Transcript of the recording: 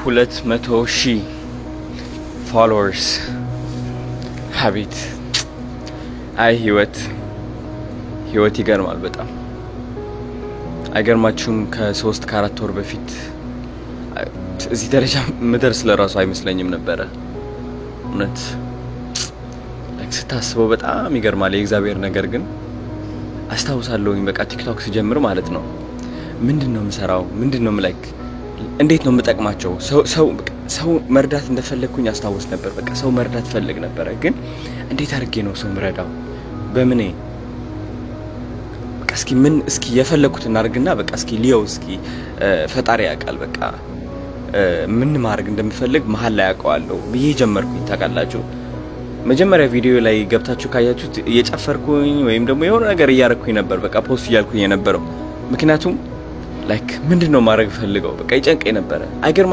200,000 ፎሎወርስ ሀቢት አይ ህይወት ይገርማል በጣም አይገርማችሁም? ከ3 ከ4 ወር በፊት እዚህ ደረጃ ምድረስ ለራሱ አይመስለኝም ነበረ። እውነት ስታስበው በጣም ይገርማል የእግዚአብሔር ነገር። ግን አስታውሳለሁኝ በቃ ቲክቶክ ስጀምር ማለት ነው ምንድነው የምሰራው? ምንድነው ላይክ እንዴት ነው የምጠቅማቸው? ሰው መርዳት እንደፈለኩኝ አስታውስ ነበር። በቃ ሰው መርዳት ፈልግ ነበር። ግን እንዴት አድርጌ ነው ሰው ምረዳው? በምን በቃ እስኪ የፈለኩት እናርግና በቃ እስኪ ሊዮ እስኪ ፈጣሪ ያውቃል። በቃ ምን ማድረግ እንደምፈልግ መሀል ላይ ያውቀዋለሁ ብዬ ጀመርኩኝ። ታውቃላችሁ መጀመሪያ ቪዲዮ ላይ ገብታችሁ ካያችሁት እየጨፈርኩኝ ወይም ደግሞ የሆነ ነገር እያረኩኝ ነበር። በቃ ፖስት እያልኩኝ የነበረው ምክንያቱም ላይክ ምንድነው ማድረግ ፈልገው በቃ ይጨንቀኝ ነበረ። አይገርም